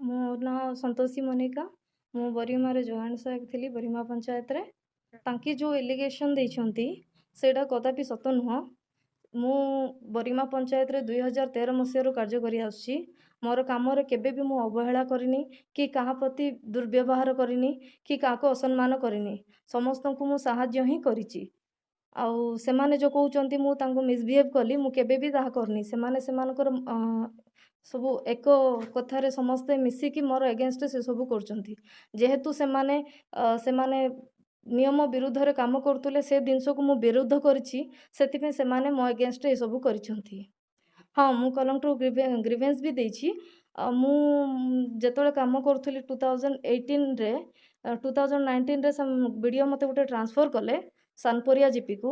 ମୋ ନାଁ ସନ୍ତୋଷୀ ମନିକା। ମୁଁ ବରିମାରେ ଜଏଣ୍ଟ ସହାୟକ ଥିଲି ବରିମା ପଞ୍ଚାୟତରେ। ତାଙ୍କେ ଯେଉଁ ଏଲିଗେସନ୍ ଦେଇଛନ୍ତି ସେଇଟା କଦାପି ସତ ନୁହଁ। ମୁଁ ବରିମା ପଞ୍ଚାୟତରେ 2013 ମସିହାରୁ କାର୍ଯ୍ୟ କରି ଆସୁଛି। ମୋର କାମରେ କେବେ ବି ମୁଁ ଅବହେଳା କରିନି କି କାହା ପ୍ରତି ଦୁର୍ବ୍ୟବହାର କରିନି କି କାହାକୁ ଅସମ୍ମାନ କରିନି। ସମସ୍ତଙ୍କୁ ମୁଁ ସାହାଯ୍ୟ ହିଁ କରିଛି। ଆଉ ସେମାନେ ଯେଉଁ କହୁଛନ୍ତି ମୁଁ ତାଙ୍କୁ ମିସବିହେଭ୍ କଲି, ମୁଁ କେବେ ବି ତାହା କରିନି। ସେମାନେ ସେମାନଙ୍କର ସବୁ ଏକ କଥାରେ ସମସ୍ତେ ମିଶିକି ମୋର ଏଗେନଷ୍ଟରେ ସେସବୁ କରୁଛନ୍ତି। ଯେହେତୁ ସେମାନେ ନିୟମ ବିରୁଦ୍ଧରେ କାମ କରୁଥିଲେ, ସେ ଜିନିଷକୁ ମୁଁ ବିରୋଧ କରିଛି, ସେଥିପାଇଁ ସେମାନେ ମୋ ଏଗେନଷ୍ଟରେ ଏସବୁ କରିଛନ୍ତି। ହଁ, ମୁଁ କଲମଠୁ ଗ୍ରିଭେନ୍ସ ବି ଦେଇଛି। ମୁଁ ଯେତେବେଳେ କାମ କରୁଥିଲି 2018ରେ 2019ରେ ବିଡ଼ିଓ ମୋତେ ଗୋଟେ ଟ୍ରାନ୍ସଫର୍ କଲେ ସାନପରିଆ ଜିପିକୁ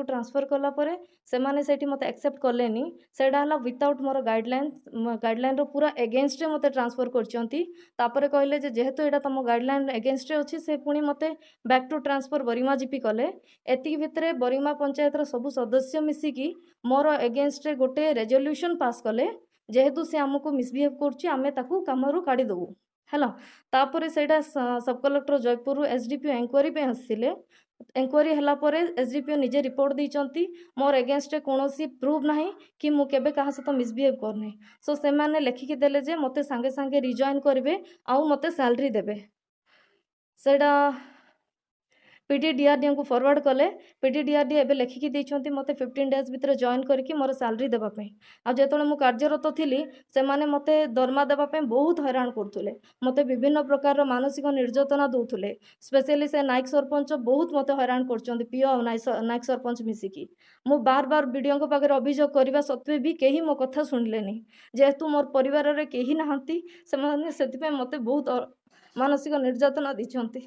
ଟ୍ରାନ୍ସଫର୍ କଲା ପରେ ସେମାନେ ସେଇଠି ମୋତେ ଆକ୍ସେପ୍ଟ କଲେନି। ସେଇଟା ହେଲା ୱିଦାଉଟ୍ ମୋର ଗାଇଡ଼ଲାଇନ୍ର ପୁରା ଏଗେନଷ୍ଟରେ ମୋତେ ଟ୍ରାନ୍ସଫର୍ କରିଛନ୍ତି। ତାପରେ କହିଲେ ଯେ ଯେହେତୁ ଏଇଟା ତୁମ ଗାଇଡ଼ଲାଇନ୍ ଏଗେନଷ୍ଟରେ ଅଛି, ସେ ପୁଣି ମୋତେ ବ୍ୟାକ୍ ଟୁ ଟ୍ରାନ୍ସଫର୍ ବରିମା ଜିପି କଲେ। ଏତିକି ଭିତରେ ବରିମା ପଞ୍ଚାୟତର ସବୁ ସଦସ୍ୟ ମିଶିକି ମୋର ଏଗେନଷ୍ଟରେ ଗୋଟେ ରେଜଲ୍ୟୁସନ୍ ପାସ୍ କଲେ। ଯେହେତୁ ସେ ଆମକୁ ମିସବିହେଭ୍ କରୁଛି, ଆମେ ତାକୁ କାମରୁ କାଢ଼ିଦେବୁ ହେଲା। ତାପରେ ସେଇଟା ସବ୍ କଲେକ୍ଟର ଜୟପୁରରୁ SDPO ଏନକ୍ୱାରି ପାଇଁ ଆସିଥିଲେ। ଏନକ୍ୱାରି ହେଲା ପରେ SDPO ନିଜେ ରିପୋର୍ଟ ଦେଇଛନ୍ତି ମୋର ଏଗେନଷ୍ଟରେ କୌଣସି ପ୍ରୁଫ୍ ନାହିଁ କି ମୁଁ କେବେ କାହା ସହିତ ମିସବିହେଭ୍ କରିନି। ସୋ ସେମାନେ ଲେଖିକି ଦେଲେ ଯେ ମୋତେ ସାଙ୍ଗେ ସାଙ୍ଗେ ରିଜଏନ୍ କରିବେ ଆଉ ମୋତେ ସାଲାରୀ ଦେବେ। ସେଇଟା PTDRDAଙ୍କୁ ଫରୱାର୍ଡ଼ କଲେ। PTDRDA ଏବେ ଲେଖିକି ଦେଇଛନ୍ତି ମୋତେ 15 ଡେଜ୍ ଭିତରେ ଜଏନ୍ କରିକି ମୋର ସାଲାରୀ ଦେବା ପାଇଁ। ଆଉ ଯେତେବେଳେ ମୁଁ କାର୍ଯ୍ୟରତ ଥିଲି, ସେମାନେ ମୋତେ ଦରମା ଦେବା ପାଇଁ ବହୁତ ହଇରାଣ କରୁଥିଲେ। ମୋତେ ବିଭିନ୍ନ ପ୍ରକାରର ମାନସିକ ନିର୍ଯାତନା ଦେଉଥିଲେ। ସ୍ପେଶିଆଲି ସେ ନାୟକ ସରପଞ୍ଚ ବହୁତ ମୋତେ ହଇରାଣ କରୁଛନ୍ତି, ପିଓ ଆଉ ନାୟକ ସରପଞ୍ଚ ମିଶିକି। ମୁଁ ବାର ବିଡ଼ିଓଙ୍କ ପାଖରେ ଅଭିଯୋଗ କରିବା ସତ୍ତ୍ୱେ ବି କେହି ମୋ କଥା ଶୁଣିଲେନି। ଯେହେତୁ ମୋର ପରିବାରରେ କେହି ନାହାନ୍ତି, ସେମାନେ ସେଥିପାଇଁ ମୋତେ ବହୁତ ମାନସିକ ନିର୍ଯାତନା ଦେଇଛନ୍ତି।